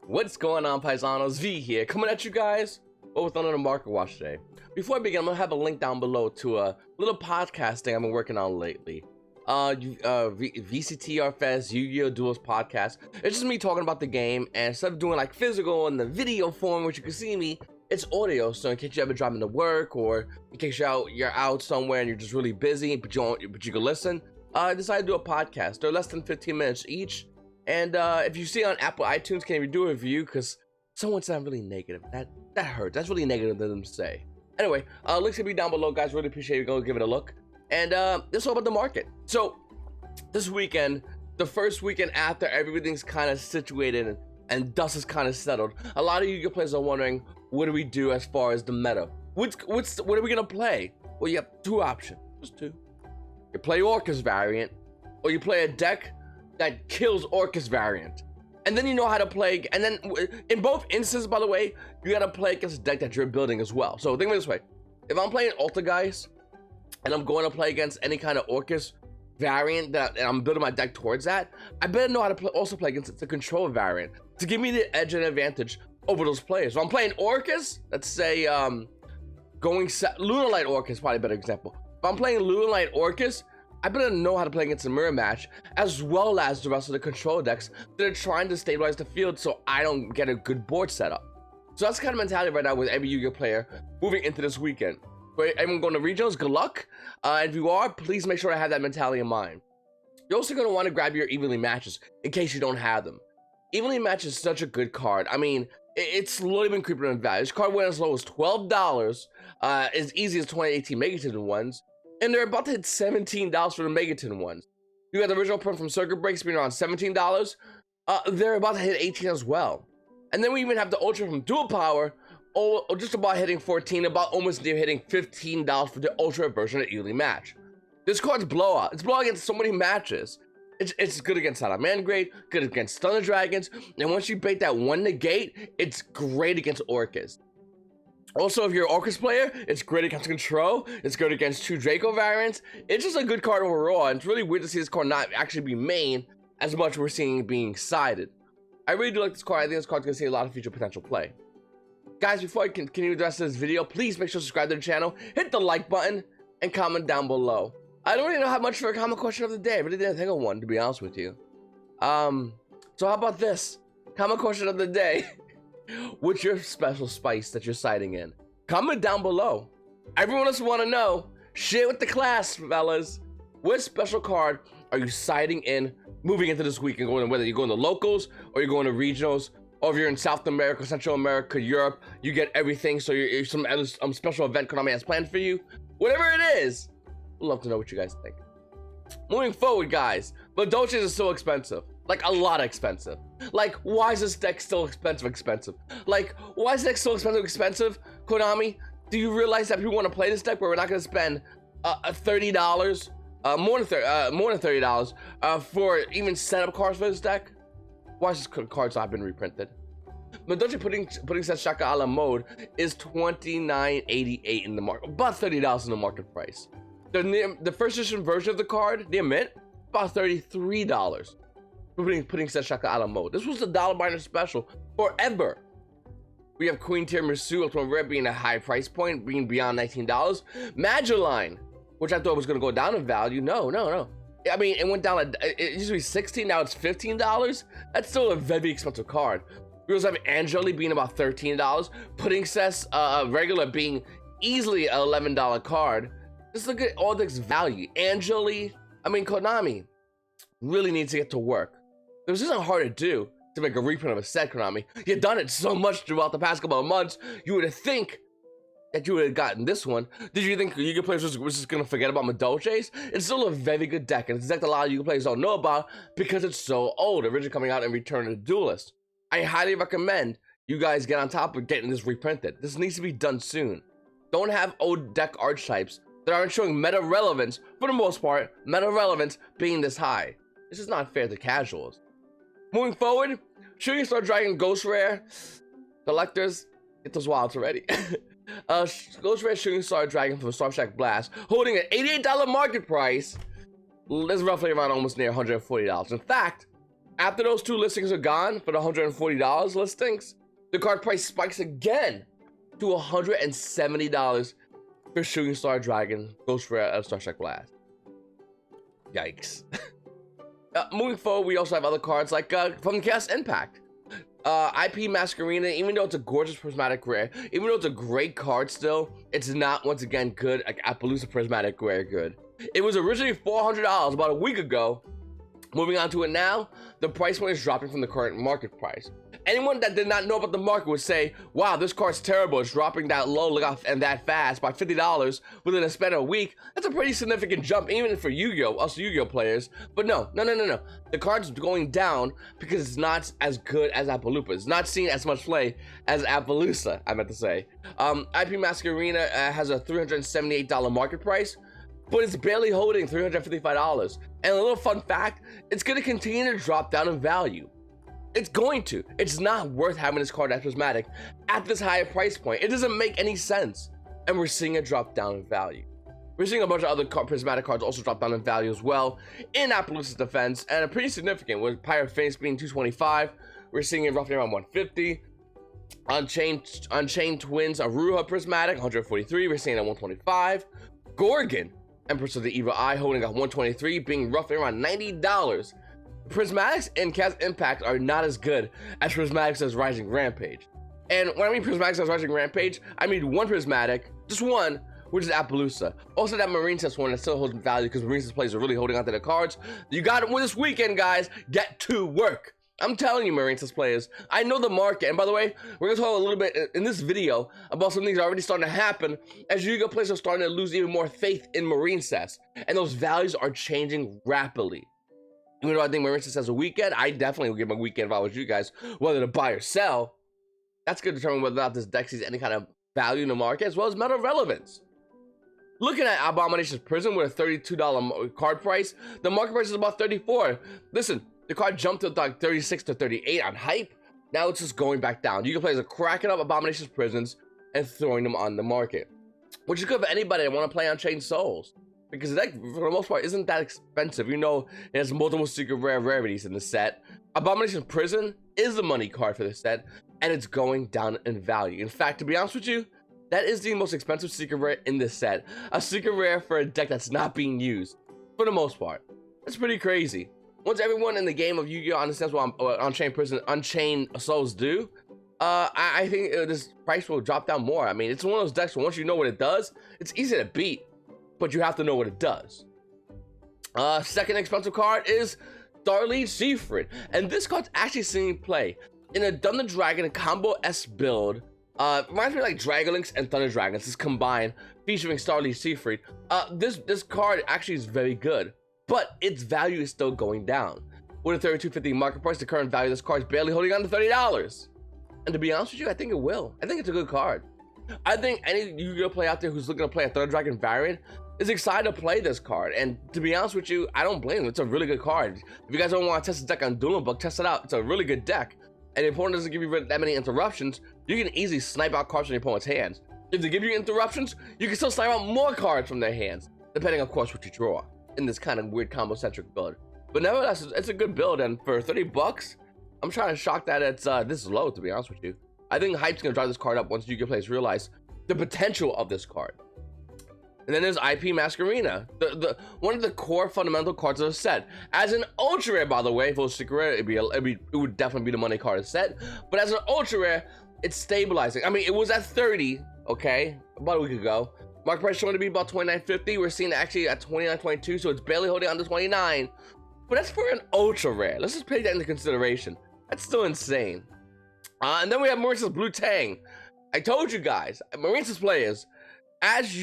What's going on, Paisanos? V here, coming at you guys with another market watch today. Before I begin, I'm gonna have a link down below to a little podcast thing I've been working on lately. VCTR Fest, Yu-Gi-Oh! Duelist podcast. It's just me talking about the game, and instead of doing like physical in the video form, which you can see me, it's audio. So in case you ever driving to work, or in case you're out somewhere and you're just really busy, but you can listen. I decided to do a podcast. They're less than 15 minutes each. And if you see on Apple iTunes, can you do a review? Because someone said I'm really negative. That hurts. That's really negative of them to say. Anyway, links will be down below, guys. Really appreciate you go give it a look. And this is all about the market. So this weekend, the first weekend after everything's kind of situated and dust is kind of settled, a lot of you players are wondering, what do we do as far as the meta? What are we gonna play? Well, you have two options. Just two. You play Orcus variant, or you play a deck that kills Orcus variant, and then you know how to play. And then in both instances, by the way, you gotta play against a deck that you're building as well. So think of it this way: if I'm playing Guys and I'm going to play against any kind of Orcus variant and I'm building my deck towards that, I better know how to also play against the control variant to give me the edge and advantage over those players. So I'm playing Orcus. Let's say Lunar Light Orcus, probably a better example. If I'm playing Lunar Light Orcus, I better know how to play against a mirror match, as well as the rest of the control decks that are trying to stabilize the field so I don't get a good board setup. So that's the kind of mentality right now with every Yu-Gi-Oh player moving into this weekend. For everyone going to regionals, good luck. And if you are, please make sure to have that mentality in mind. You're also going to want to grab your Evenly matches in case you don't have them. Evenly match is such a good card. I mean, it's slowly been creeping in value. This card went as low as $12, as easy as 2018 Megaton ones. And they're about to hit $17 for the Megaton ones. You got the original print from Circuit Breaks being around $17. They're about to hit 18 as well. And then we even have the Ultra from Dual Power, just about hitting 14, about almost near hitting $15 for the Ultra version of Evenly Match. This card's blowout. It's blowout against so many matches. It's good against Salaman Grade, good against Thunder Dragons, and once you bait that one negate, it's great against Orcus. Also, if you're an Orcus player, it's great against Control. It's good against two Draco variants. It's just a good card overall, and it's really weird to see this card not actually be main as much as we're seeing it being sided. I really do like this card. I think this card's going to see a lot of future potential play. Guys, before I continue the rest of this video, please make sure to subscribe to the channel, hit the like button, and comment down below. I don't really know how much for a common question of the day. I really didn't think of one, to be honest with you. So how about this? Common question of the day. What's your special spice that you're siding in? Comment down below. Everyone else want to know. Share with the class, fellas. What special card are you siding in moving into this week and going, whether you're going to locals or you're going to regionals, or if you're in South America, Central America, Europe, you get everything. So you're some special event KONAMI has planned for you. Whatever it is, we'd love to know what you guys think. Moving forward, guys, but Dolces is so expensive. Like, a lot expensive. Like, why is this deck still expensive? Like, why is this deck so expensive? KONAMI, do you realize that people want to play this deck where we're not going to spend $30, more than $30 for even setup cards for this deck? Why is this card's not been reprinted? Madoji putting Set Shaka a la mode is $29.88 in the market, about $30 in the market price. The first edition version of the card, the mint, about $33. Putting Set Shaka a la mode. This was the dollar binder special forever. We have Queen Tiramisu, Ultimate Rare being a high price point, being beyond $19. Magiline, which I thought was going to go down in value. No. I mean, it went down. It used to be $16, now it's $15. That's still a very expensive card. We also have Angeli being about $13. Pudding Cess regular being easily an $11 card. Just look at all this value. Angeli, I mean, KONAMI really needs to get to work. This isn't hard to do, to make a reprint of a set, KONAMI. You've done it so much throughout the past couple of months, you would think that you would have gotten this one. Did you think Yu-Gi-Oh players was just going to forget about Madolches? It's still a very good deck, and it's a deck that a lot of Yu-Gi-Oh players don't know about because it's so old, originally coming out in Return to the Duelist. I highly recommend you guys get on top of getting this reprinted. This needs to be done soon. Don't have old deck archetypes that aren't showing meta relevance, for the most part, meta relevance being this high. This is not fair to casuals. Moving forward, Shooting Star Dragon Ghost Rare. Collectors, get those wilds already. Ghost Rare Shooting Star Dragon from Star Shack Blast, holding an $88 market price. That's roughly around almost near $140. In fact, After those two listings are gone for the $140 listings, the card price spikes again to $170 for Shooting Star Dragon Ghost Rare of Star Trek Blast. Yikes. Moving forward, we also have other cards like from Chaos Impact. IP Masquerena, even though it's a gorgeous prismatic rare, even though it's a great card still, it's not once again good like Appaloosa prismatic rare good. It was originally $400 about a week ago. Moving on to it now, the price point is dropping from the current market price. Anyone that did not know about the market would say, wow, this card's terrible, it's dropping that low, look out, and that fast by $50 within a span of a week. That's a pretty significant jump, even for Yu-Gi-Oh, us Yu-Gi-Oh players. But no. The card's going down because it's not as good as Appaloosa. It's not seeing as much play as Appaloosa, I meant to say. IP Masquerena has a $378 market price, but it's barely holding $355. And a little fun fact, it's going to continue to drop down in value. It's going to. It's not worth having this card as prismatic at this higher price point. It doesn't make any sense. And we're seeing it drop down in value. We're seeing a bunch of other prismatic cards also drop down in value as well in Appaloosa's defense, and a pretty significant, with Pirate Phoenix being 225. We're seeing it roughly around 150. Unchained Twins Aruha prismatic 143. We're seeing it at 125. Gorgon Empress of the Evil Eye holding at 123, being roughly around $90. Prismatics and Chaos Impact are not as good as Prismatics as Rising Rampage. And when I mean Prismatics as Rising Rampage, I mean one Prismatic, just one, which is Appaloosa. Also that Marine Test one that still holds value because Marine Test players are really holding onto the cards. You got it this weekend, guys. Get to work. I'm telling you, Marine Test players, I know the market. And by the way, we're gonna talk a little bit in this video about some things that are already starting to happen as Yu-Gi-Oh players are starting to lose even more faith in Marine Sets. And those values are changing rapidly. Even though I think Marine Sets has a weekend, I definitely would give a weekend if I was you guys, whether to buy or sell. That's going to determine whether or not this deck sees any kind of value in the market, as well as meta relevance. Looking at Abomination's Prison with a $32 card price, the market price is about $34. Listen, the card jumped to like 36 to 38 on hype. Now it's just going back down. You can play as cracking up Abomination's Prisons and throwing them on the market, which is good for anybody that want to play Unchained Souls, because the deck, for the most part, isn't that expensive. You know, it has multiple secret rarities in the set. Abomination's Prison is the money card for the set, and it's going down in value. In fact, to be honest with you, that is the most expensive secret rare in this set. A secret rare for a deck that's not being used, for the most part. That's pretty crazy. Once everyone in the game of Yu-Gi-Oh understands what Unchained Souls do, I think this price will drop down more. I mean, it's one of those decks where once you know what it does, it's easy to beat, but you have to know what it does. Second expensive card is Starlead Siegfried, and this card's actually seeing play in a Thunder Dragon Combo S build. Reminds me of like Dragonlynx and Thunder Dragons is combined, featuring Starlead Siegfried. This card actually is very good, but its value is still going down. With a $32.50 market price, the current value of this card is barely holding on to $30. And to be honest with you, I think it will. I think it's a good card. I think any Yu-Gi-Oh player out there who's looking to play a Thunder Dragon variant is excited to play this card. And to be honest with you, I don't blame them. It's a really good card. If you guys don't want to test the deck on Dueling Book, test it out. It's a really good deck. And the opponent doesn't give you that many interruptions, you can easily snipe out cards from your opponent's hands. If they give you interruptions, you can still snipe out more cards from their hands, depending, of course, what you draw in this kind of weird combo-centric build. But nevertheless, it's a good build, and for 30 bucks, I'm trying to shock that it's this low, to be honest with you. I think hype's gonna drive this card up once Yu-Gi-Oh players realize the potential of this card. And then there's IP Masquerena, one of the core fundamental cards of the set. As an ultra rare, by the way, if it was secret rare, it would definitely be the money card of the set. But as an ultra rare, it's stabilizing. I mean, it was at 30, okay, about a week ago. Market price showing to be about $29.50. We're seeing it actually at $29.22, so it's barely holding on to $29. But that's for an ultra rare. Let's just take that into consideration. That's still insane. And then we have Maurice's Blue Tang. I told you guys, Maurice's players, as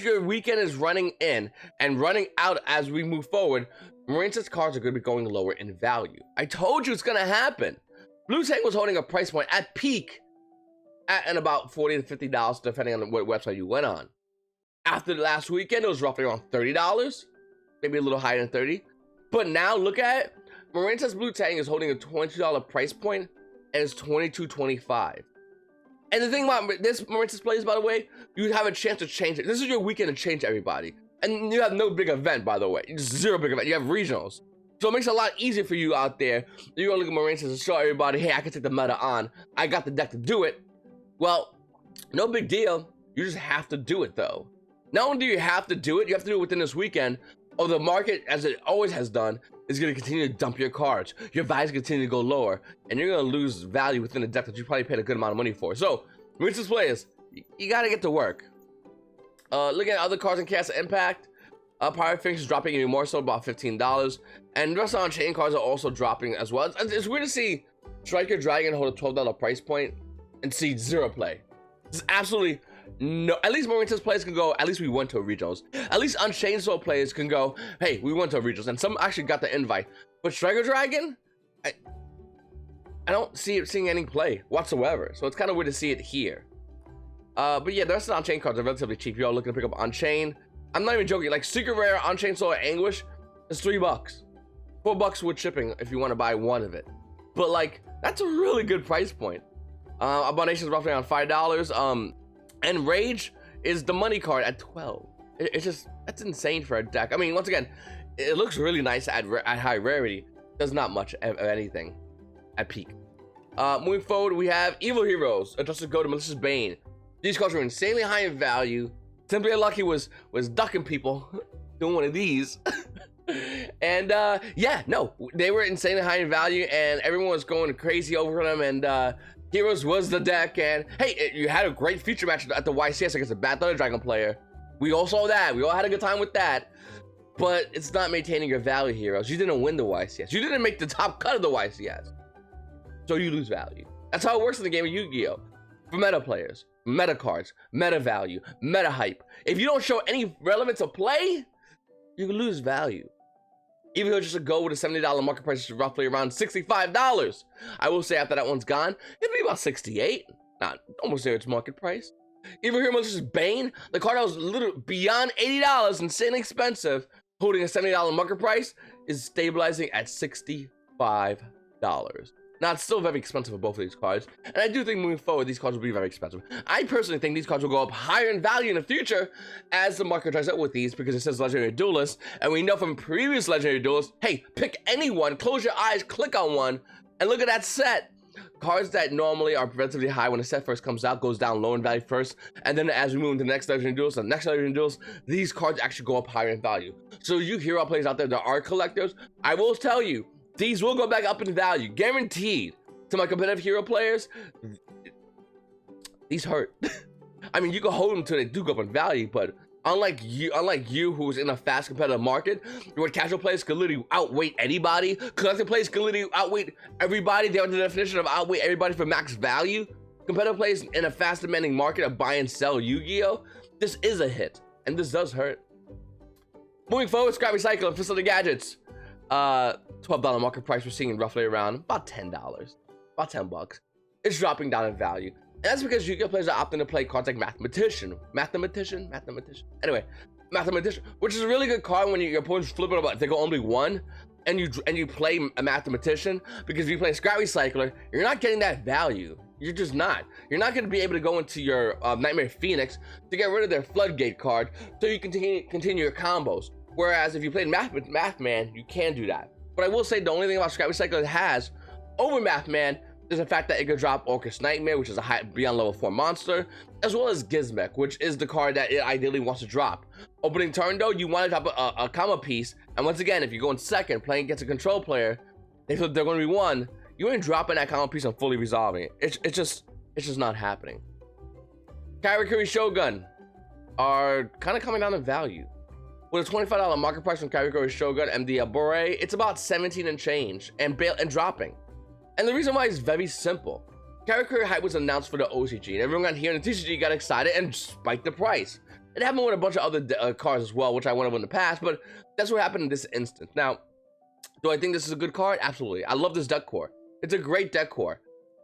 your weekend is running in and running out as we move forward, Maurice's cards are going to be going lower in value. I told you it's going to happen. Blue Tang was holding a price point at peak at about $40 to $50, depending on what website you went on. After the last weekend, it was roughly around $30, maybe a little higher than 30. But now look at it. Maurice's Blue Tang is holding a $20 price point, and it's $22.25. And the thing about this Maurice's plays, by the way, you have a chance to change it. This is your weekend to change everybody. And you have no big event, by the way. Zero big event. You have regionals. So it makes it a lot easier for you out there. You're gonna look at Marines and show everybody, hey, I can take the meta on. I got the deck to do it. Well, no big deal. You just have to do it though. Not only do you have to do it, you have to do it within this weekend, or the market, as it always has done, is going to continue to dump your cards. Your values continue to go lower, and you're going to lose value within a deck that you probably paid a good amount of money for. So, Marines players, you got to get to work. Looking at other cards in Cast Impact, Pirate Finch is dropping even more so, about $15. And the rest of on-chain cards are also dropping as well. It's weird to see Striker Dragon hold a $12 price point and see zero play. It's absolutely no. At least Marines players can go, at least we went to a regionals. At least Unchained Soul players can go, hey, we went to a regionals. And some actually got the invite. But Striker Dragon, I don't see it seeing any play whatsoever. So it's kind of weird to see it here. But yeah, the rest of the on-chain cards are relatively cheap. You're all looking to pick up on-chain. I'm not even joking. Like Secret Rare Unchained Soul Anguish is $3. $4 with shipping if you want to buy one of it. But like, that's a really good price point. Abomination is roughly around $5. And Rage is the money card at $12. It's just, that's insane for a deck. I mean, once again, it looks really nice at high rarity. Does not much of anything at peak. Moving forward, we have Evil Heroes, Adjusted Go to Malicious Bane. These cards were insanely high in value. Simply Unlucky was ducking people doing one of these. And yeah, no, they were insanely high in value, and everyone was going crazy over them. And Heroes was the deck, and hey, you had a great feature match at the YCS against a Bad Thunder Dragon player. We all saw that. We all had a good time with that. But it's not maintaining your value, Heroes. You didn't win the YCS. You didn't make the top cut of the YCS. So you lose value. That's how it works in the game of Yu-Gi-Oh! For meta players, meta cards, meta value, meta hype. If you don't show any relevance of play, you can lose value. Even though just a go with a $70 market price is roughly around $65. I will say after that one's gone, it'll be about $68. Not almost there its market price. Even here, Malicious Bane, the card that was literally beyond $80, insanely expensive, holding a $70 market price, is stabilizing at $65. Now, it's still very expensive for both of these cards, and I do think moving forward, these cards will be very expensive. I personally think these cards will go up higher in value in the future as the market tries out with these, because it says Legendary Duelist, and we know from previous Legendary Duelists, hey, pick anyone, close your eyes, click on one, and look at that set. Cards that normally are relatively high when the set first comes out goes down low in value first, and then as we move into the next Legendary Duelist, the next Legendary Duelist, these cards actually go up higher in value. So you hero players out there that are collectors, I will tell you, these will go back up in value, guaranteed. To my competitive hero players, these hurt. I mean, you can hold them till they do go up in value, but unlike you who's in a fast competitive market, where casual players can literally outweight anybody, collective players can literally outweight everybody. They have the definition of outweight everybody for max value. Competitive players in a fast demanding market of buy and sell Yu-Gi-Oh! This is a hit, and this does hurt. Moving forward, Scrap Recycle and Facility Gadgets. $12 market price, we're seeing roughly around about $10, about $10. It's dropping down in value, and that's because Yu-Gi-Oh! Players are opting to play cards like Mathematician, anyway, Mathematician, which is a really good card when your opponents flip it about, they go only one, and you play a Mathematician, because if you play Scrap Recycler, you're not getting that value. You're just not. You're not going to be able to go into your Nightmare Phoenix to get rid of their Floodgate card, so you continue your combos. Whereas if you played Mathman, you can do that. But I will say the only thing about Scrap Recycler it has over Mathman is the fact that it could drop Orcus Nightmare, which is a high beyond level 4 monster, as well as Gizmek, which is the card that it ideally wants to drop. Opening turn though, you want to drop a comma piece, and once again, if you go in second playing against a control player, they feel they're going to be one, you ain't dropping that comma piece and fully resolving it. It's just not happening. Karakuri Shogun are kind of coming down in value. With a $25 market price from Karakuri Shogun MD Bore, it's about 17 and change, and dropping. And the reason why is very simple. Karakuri Hype was announced for the OCG, and everyone got here in the TCG got excited and spiked the price. It happened with a bunch of other cards as well, which I went over in the past, but that's what happened in this instance. Now, do I think this is a good card? Absolutely. I love this deck core. It's a great deck core.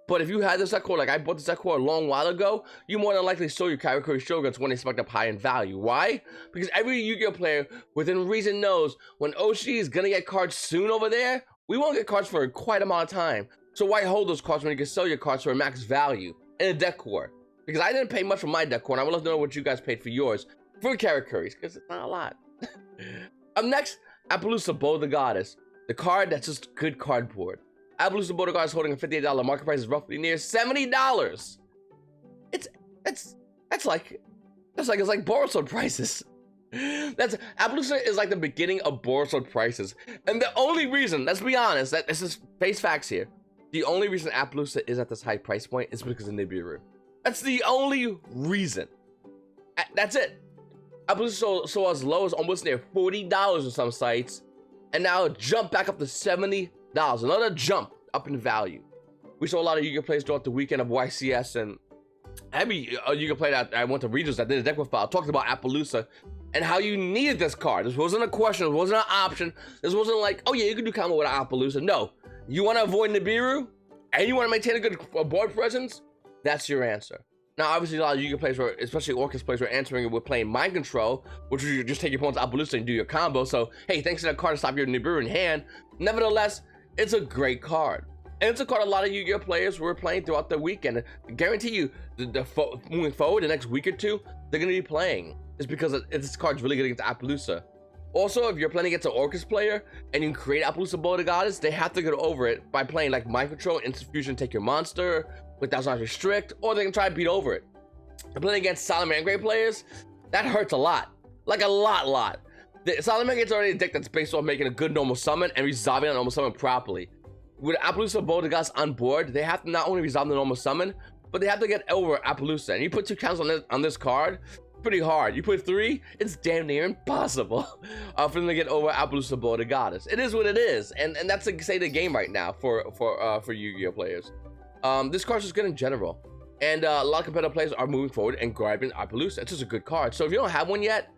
But if you had this deck core, like I bought this deck core a long while ago, you more than likely sold your Karakuri Shoguns when they spiked up high in value. Why? Because every Yu-Gi-Oh player within reason knows when OC is gonna get cards soon over there, we won't get cards for quite a amount of time. So why hold those cards when you can sell your cards for a max value in a deck core? Because I didn't pay much for my deck core, and I would love to know what you guys paid for yours for Karakuris, because it's not a lot. Up next, Appaloosa Bow the Goddess. The card that's just good cardboard. Appaloosa Bodegas is holding a $58 market price, is roughly near $70. It's like Borsod prices. Appaloosa is like the beginning of Borsod prices. And the only reason, let's be honest, that this is face facts here. The only reason Appaloosa is at this high price point is because of Nibiru. That's the only reason. That's it. Appaloosa saw as low as almost near $40 on some sites, and now it jumped back up to $70. Another jump up in value. We saw a lot of Yu-Gi-Oh players throughout the weekend of YCS, and every Yu-Gi-Oh player that I went to regionals that did a deck profile talked about Appaloosa and how you needed this card. This wasn't a question. It wasn't an option. This wasn't like, oh yeah, you can do combo with Appaloosa. No. You want to avoid Nibiru, and you want to maintain a good board presence, that's your answer. Now, obviously, a lot of Yu-Gi-Oh players, especially Orcus players, were answering it with playing Mind Control, which is you just take your opponent's Appaloosa and do your combo. So, hey, thanks to that card to stop your Nibiru in hand. Nevertheless, it's a great card. And it's a card a lot of Yu-Gi-Oh players were playing throughout the weekend. I guarantee you, moving forward, the next week or two, they're going to be playing. It's because this card's really good against Appaloosa. Also, if you're playing against an Orcus player and you create Appaloosa Bodegas, they have to get over it by playing like Mind Control, Instant Fusion, take your monster, with Thousand Restrict, or they can try to beat over it. And playing against Salamangreat players, that hurts a lot. Like a lot. The Salamangreat's already a deck that's based off making a good normal summon and resolving a normal summon properly. With Appaloosa Bodegas on board, they have to not only resolve the normal summon, but they have to get over Appaloosa. And you put 2 counts on this card, pretty hard. You put 3, it's damn near impossible for them to get over Appaloosa Bodegas. It is what it is, and that's the state of the game right now for Yu-Gi-Oh players. This card's just good in general, and a lot of competitive players are moving forward and grabbing Appaloosa. It's just a good card. So if you don't have one yet,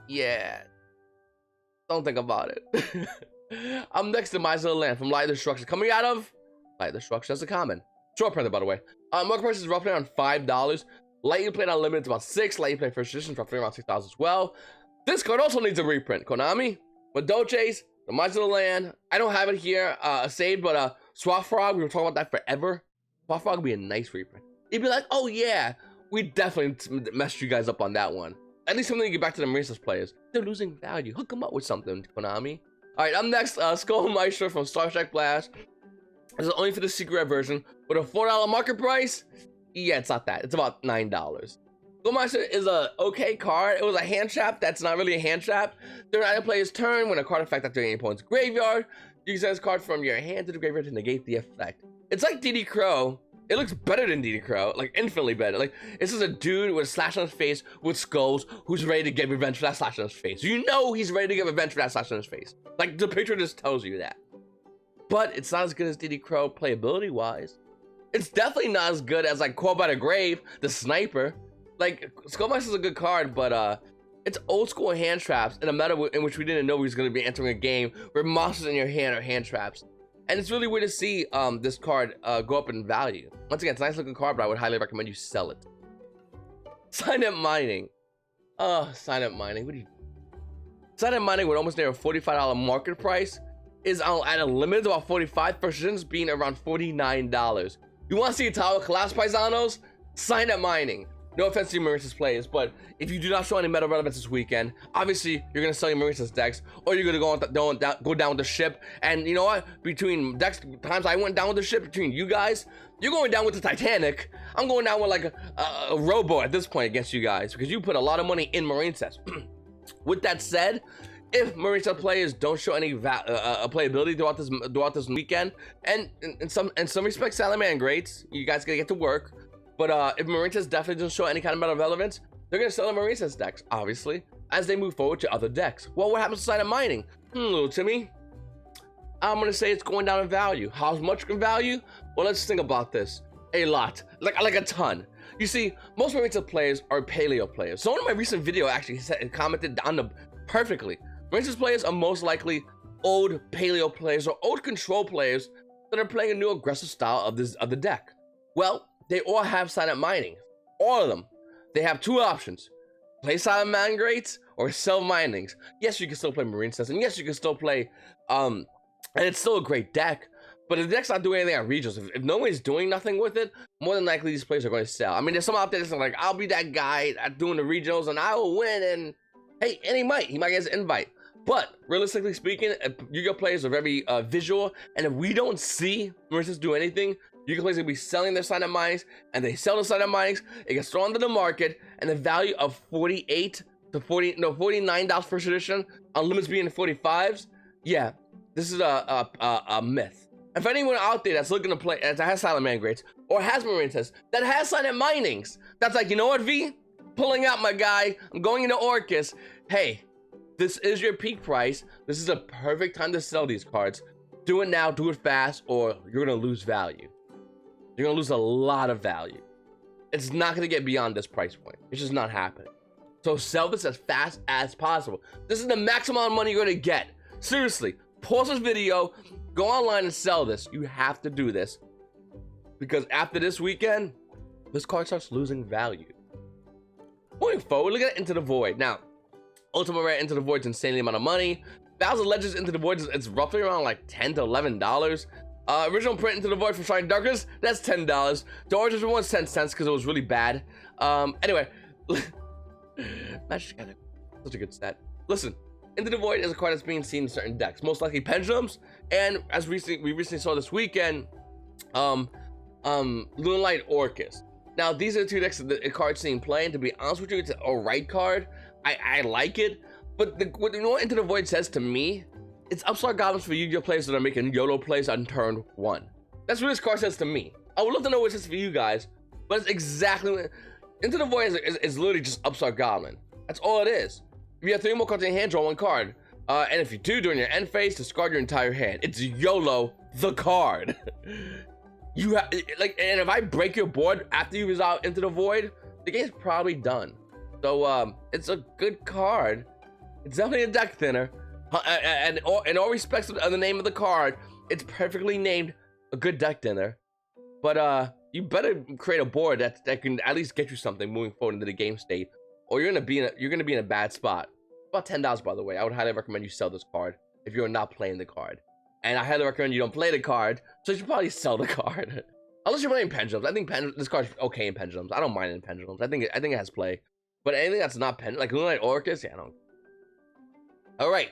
yeah, don't think about it. I'm next to Miser of the Land from Light Destruction, coming out of Light Destruction. That's a common short printer, by the way. Market price is roughly around $5. Lightly played on limited is about $6. Lightly played first edition is roughly around $6 as well. This card also needs a reprint. Konami, Madoches, the Miser of the Land. I don't have it here saved, but Swap Frog, we were talking about that forever. Swap Frog would be a nice reprint. You'd be like, oh yeah, we definitely messed you guys up on that one. At least something to get back to the Maristas players. They're losing value. Hook them up with something, Konami. All right, up next, Skull Maestro from Star Trek Blast. This is only for the secret version with a $4 market price. Yeah, it's not that. It's about $9. Skull Maestro is a okay card. It was a hand trap. That's not really a hand trap. During either player's turn, when a card effect activates any opponent's graveyard, you can send this card from your hand to the graveyard to negate the effect. It's like DD Crow. It looks better than DD Crow, like infinitely better. Like, this is a dude with a slash on his face with skulls who's ready to get revenge for that slash on his face. You know he's ready to get revenge for that slash on his face. Like, the picture just tells you that. But it's not as good as DD Crow playability-wise. It's definitely not as good as, like, Call by the Grave, the sniper. Like, Skullmaster's is a good card, but, it's old school hand traps in a meta in which we didn't know we was going to be entering a game where monsters in your hand are hand traps. And it's really weird to see this card go up in value. Once again, it's a nice looking card, but I would highly recommend you sell it. Sign-up mining. Sign-up mining. What do you... Sign-up mining with almost near a $45 market price is at a limit of about $45, first editions being around $49. You want to see a tower collapse, Paisanos? Sign-up mining. No offense to your Maristas players, but if you do not show any meta relevance this weekend, obviously you're gonna sell your Maristas decks, or you're gonna go down with the ship. And you know what? Between decks times I went down with the ship, between you guys, you're going down with the Titanic. I'm going down with like a rowboat at this point against you guys because you put a lot of money in Maristas. With that said, if Maristas players don't show any playability throughout this weekend, and in some respects, Salamangreats, you guys gotta get to work. But if Maristas definitely doesn't show any kind of meta relevance, they're going to sell the Maristas decks, obviously, as they move forward to other decks. Well, what happens to sign-up mining? Little Timmy, I'm going to say it's going down in value. How much in value? Well, let's think about this. A lot. Like a ton. You see, most Maristas players are Paleo players. So one of my recent video actually commented on them perfectly. Maristas players are most likely old Paleo players or old control players that are playing a new aggressive style of the deck. Well, they all have sign-up mining. All of them. They have 2 options. Play Salamangreats or sell minings. Yes, you can still play Maristas, and yes, you can still play, and it's still a great deck, but if the deck's not doing anything on regionals, if nobody's doing nothing with it, more than likely these players are going to sell. I mean, there's some out there that's like, I'll be that guy doing the regionals, and I will win, and hey, and he might get his invite. But realistically speaking, Yu-Gi-Oh players are very visual, and if we don't see Mauritius do anything, Yu-Gi-Oh players will be selling their sign-up minings, and they sell the sign-up minings, it gets thrown into the market, and the value of $49 first edition, on limits being 45s, yeah, this is a myth. And for anyone out there that's looking to play, that has silent man grades, or has Mauritius, that has silent minings, that's like, you know what, V? Pulling out, my guy, I'm going into Orcus. Hey, this is your peak price. This is a perfect time to sell these cards. Do it now, do it fast, or you're gonna lose value. You're gonna lose a lot of value. It's not gonna get beyond this price point. It's just not happening. So sell this as fast as possible. This is the maximum amount of money you're gonna get. Seriously, pause this video, go online and sell this. You have to do this, because after this weekend, this card starts losing value. Moving forward, look at Into the Void. Now, Ultimate Rare Into the Void is insanely amount of money. Thousand Legends Into the Void is roughly around like $10 to $11. Original print Into the Void from Shining Darkness, that's $10. The Origins one was 10 cents because it was really bad. Anyway, Magic Gathering, such a good set. Listen, Into the Void is a card that's being seen in certain decks, most likely Pendulums, and as we recently saw this weekend, Moonlight Orcus. Now, these are the two decks that the card's seen playing. To be honest with you, it's an alright card. I like it, but what Into the Void says to me, it's Upstart Goblins for Yu-Gi-Oh players that are making YOLO plays on turn 1. That's what this card says to me. I would love to know what it says for you guys, but it's exactly what Into the Void is literally just Upstart Goblin. That's all it is. If you have 3 more cards in your hand, draw 1 card. And if you do, during your end phase, discard your entire hand. It's YOLO the card. You have like, and if I break your board after you resolve Into the Void, the game's probably done. So it's a good card. It's definitely a deck thinner, and in all respects of the name of the card, it's perfectly named a good deck thinner. But you better create a board that can at least get you something moving forward into the game state, or you're gonna be in a bad spot. About $10, by the way. I would highly recommend you sell this card if you're not playing the card. And I highly recommend you don't play the card, so you should probably sell the card. Unless you're playing Pendulums. I think this card's okay in Pendulums. I don't mind it in Pendulums. I think it has play. But anything that's not like Moonlight Orcus, yeah, I don't. Alright.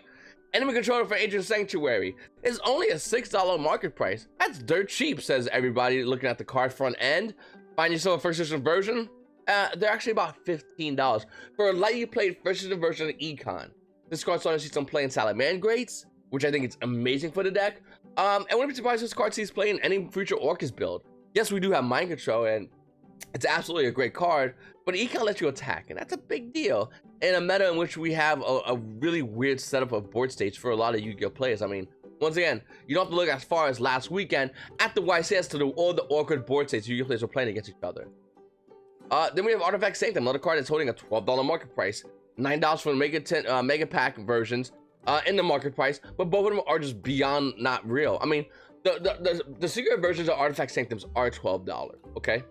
Enemy controller for Ancient Sanctuary is only a $6 market price. That's dirt cheap, says everybody looking at the card front end. Find yourself a first edition version? They're actually about $15. For a lightly played first edition version of Econ. This card's starting to see some play in Salad Man Greats, which I think is amazing for the deck. And wouldn't be surprised if this card sees play in any future Orcus build. Yes, we do have Mind Control, and it's absolutely a great card, but Econ lets you attack, and that's a big deal in a meta in which we have a really weird setup of board states for a lot of Yu-Gi-Oh players. I mean, once again, you don't have to look as far as last weekend at the YCS to all the awkward board states Yu-Gi-Oh players were playing against each other. Then we have Artifact Sanctum, another card that's holding a $12 market price, $9 for the Mega Pack versions in the market price, but both of them are just beyond not real. I mean, the secret versions of Artifact Sanctums are $12, okay?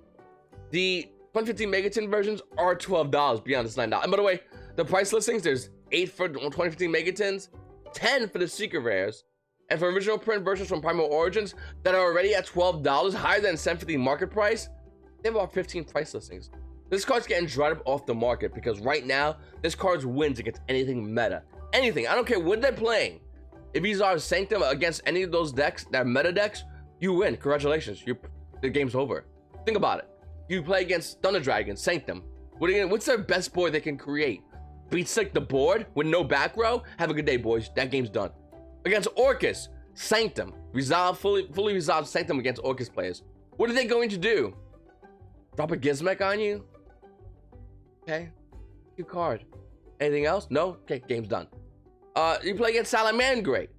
The 2015 Megaton versions are $12 beyond this $9. And by the way, the price listings, there's 8 for 2015 Megatons, 10 for the secret rares, and for original print versions from Primal Origins that are already at $12, higher than 750 market price, they have about 15 price listings. This card's getting dried up off the market because right now, this card's wins against anything meta. Anything, I don't care what they're playing. If you are Sanctum against any of those decks, that meta decks, you win. Congratulations, the game's over. Think about it. You play against Thunder Dragon, Sanctum. What's their best board they can create? Beat Slick the board with no back row? Have a good day, boys. That game's done. Against Orcus, Sanctum. Fully resolved Sanctum against Orcus players. What are they going to do? Drop a Gizmek on you? Okay. Good card. Anything else? No? Okay, game's done. You play against Salamander Great.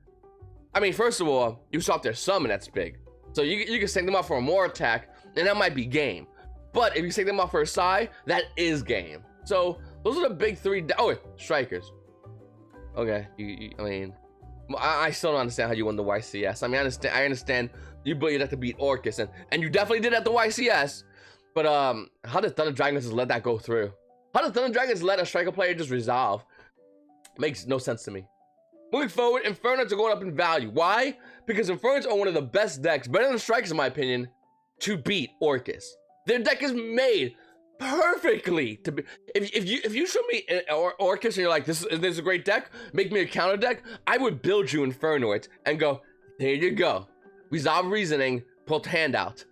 I mean, first of all, you stop their summon, that's big. So you can sync them up for a more attack, and that might be game. But if you sync them up for a Psy, that is game. So those are the big 3. Oh, wait, Strikers. Okay, I mean, I still don't understand how you won the YCS. I mean, I understand you built your deck to beat Orcus, and you definitely did at the YCS. But how did Thunder Dragons just let that go through? How did Thunder Dragons let a Striker player just resolve? Makes no sense to me. Moving forward, Infernos are going up in value. Why? Because Infernos are one of the best decks, better than Strikers in my opinion, to beat Orcus. Their deck is made perfectly to be. If you show me Orcus and you're like, this is a great deck, make me a counter deck, I would build you Infernoids and go, there you go. Resolve reasoning, pull hand out.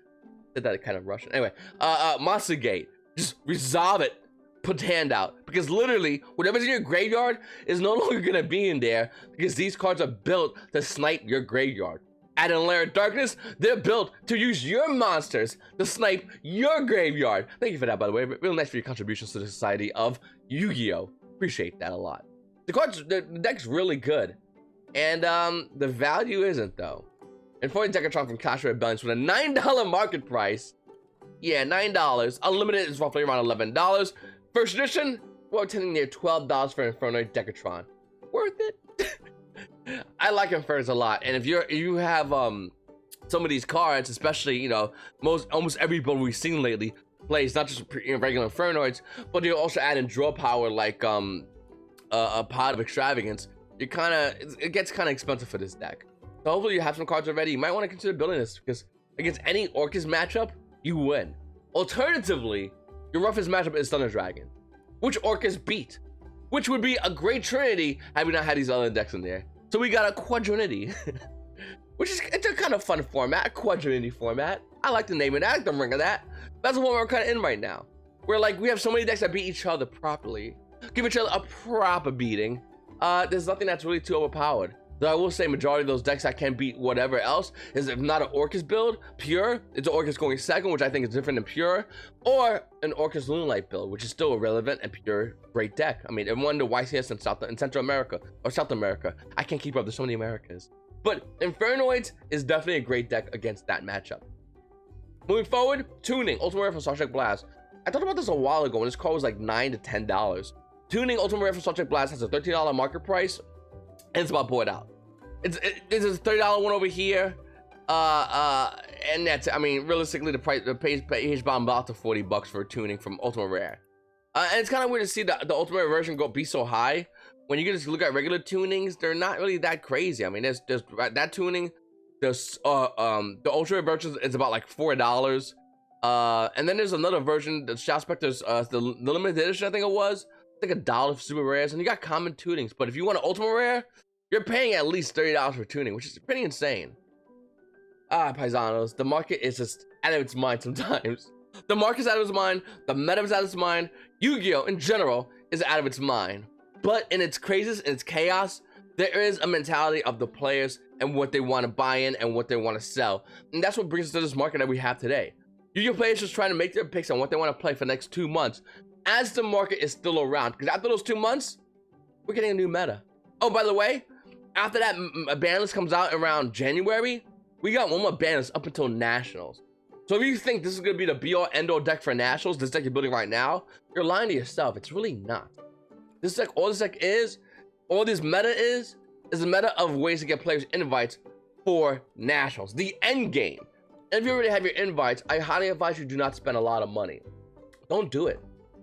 Did that kind of Russian. Anyway, Monster Gate. Just resolve it, put hand out. Because literally, whatever's in your graveyard is no longer gonna be in there because these cards are built to snipe your graveyard. Add in a layer of darkness, they're built to use your monsters to snipe your graveyard. Thank you for that, by the way. Real nice for your contributions to the society of Yu-Gi-Oh! Appreciate that a lot. The deck's really good. And the value isn't, though. And for a Decatron from Clash of Rebellions with a $9 market price, yeah, $9. Unlimited is roughly around $11. First edition, we're attending near $12 for Infernoid Decatron. Worth it? I like Infernos a lot, and if you have some of these cards, especially, you know, almost every build we've seen lately plays not just regular Infernoids, but you also add in draw power like a Pot of Extravagance. It gets kind of expensive for this deck. So hopefully you have some cards already. You might want to consider building this because against any Orcus matchup, you win. Alternatively, your roughest matchup is Thunder Dragon, which Orcus beat, which would be a great trinity had we not had these other decks in there. So we got a Quadrinity, which is, it's a kind of fun format, a Quadrinity format. I like the name of that, I like the ring of that. That's the one we're kind of in right now. Where like we have so many decks that beat each other properly, give each other a proper beating. There's nothing that's really too overpowered. Though I will say majority of those decks that can beat whatever else is if not an Orcus build, pure, it's an Orcus going second, which I think is different than pure, or an Orcus Moonlight build, which is still a relevant and pure great deck. I mean, it won the YCS in Central America, or South America. I can't keep up, there's so many Americas. But Infernoids is definitely a great deck against that matchup. Moving forward, tuning, Ultimate Rare from Star Trek Blast. I talked about this a while ago, and this card was like $9 to $10. Tuning Ultimate Rare from Star Trek Blast has a $13 market price, and it's about bought out. It's a $30 one over here, and that's, I mean, realistically, the page bomb about to $40 for tuning from Ultimate Rare. And it's kind of weird to see the Ultimate version be so high. When you just look at regular tunings, they're not really that crazy. I mean, there's that tuning, there's the Ultra version is about like $4. And then there's another version, the Shadow Spectre's the limited edition, I think it was. It's like $1 for super rares, and you got common tunings. But if you want an Ultimate Rare, you're paying at least $30 for tuning, which is pretty insane. Paisanos, the market is just out of its mind sometimes. The market's out of its mind, the meta is out of its mind, Yu-Gi-Oh! In general is out of its mind. But in its craziness, in its chaos, there is a mentality of the players and what they want to buy in and what they want to sell. And that's what brings us to this market that we have today. Yu-Gi-Oh! Players just trying to make their picks on what they want to play for the next 2 months as the market is still around. Because after those 2 months, we're getting a new meta. Oh, by the way, after that ban list comes out around January, we got one more ban list up until Nationals. So if you think this is going to be the be-all end-all deck for Nationals, this deck you're building right now, you're lying to yourself. It's really not. This deck, all this deck is, all this meta is a meta of ways to get players invites for Nationals, the end game. And if you already have your invites, I highly advise you do not spend a lot of money. Don't do it.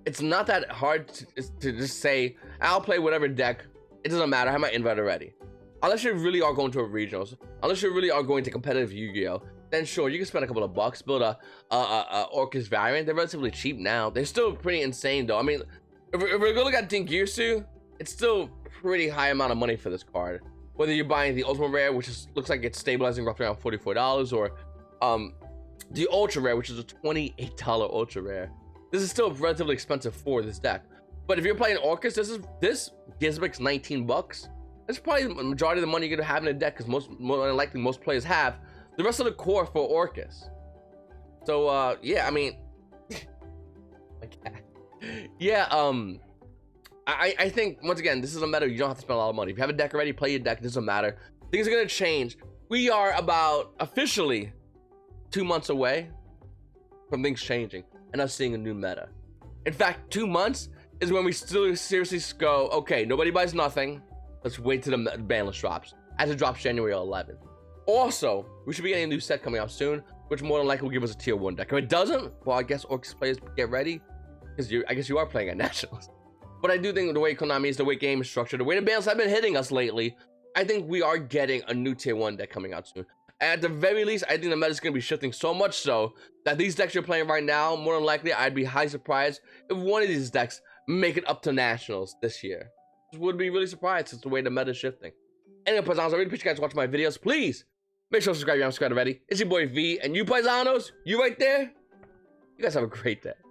It's not that hard to just say, I'll play whatever deck. It doesn't matter. I have my invite already. Unless you really are going to a regionals, unless you really are going to competitive Yu-Gi-Oh, then sure, you can spend a couple of bucks, build a Orcus variant. They're relatively cheap now. They're still pretty insane though. I mean, if we're gonna look at Dingirsu, it's still pretty high amount of money for this card. Whether you're buying the Ultimate Rare, which looks like it's stabilizing roughly around $44, or the Ultra Rare, which is a $28 Ultra Rare. This is still relatively expensive for this deck. But if you're playing Orcus, this Gizmic's $19. That's probably the majority of the money you're gonna have in a deck, because more than likely most players have the rest of the core for Orcus. So yeah, I mean, yeah, I think once again, this is a meta you don't have to spend a lot of money. If you have a deck already, play your deck. It doesn't matter. Things are gonna change. We are about officially 2 months away from things changing and us seeing a new meta. In fact, 2 months is when we still seriously go, okay, nobody buys nothing. Let's wait till the ban list drops. As it drops January 11th. Also, we should be getting a new set coming out soon, which more than likely will give us a tier 1 deck. If it doesn't, well, I guess Orcus players get ready, because I guess you are playing at Nationals. But I do think the way Konami is, the way game is structured, the way the bans have been hitting us lately, I think we are getting a new tier 1 deck coming out soon. And at the very least, I think the meta is going to be shifting so much so that these decks you're playing right now, more than likely, I'd be highly surprised if one of these decks make it up to Nationals this year. Would be really surprised since the way the meta is shifting. Anyway, Paisanos, I really appreciate you guys watching my videos. Please make sure to subscribe if you haven't subscribed already. It's your boy V, and you Paisanos, you right there. You guys have a great day.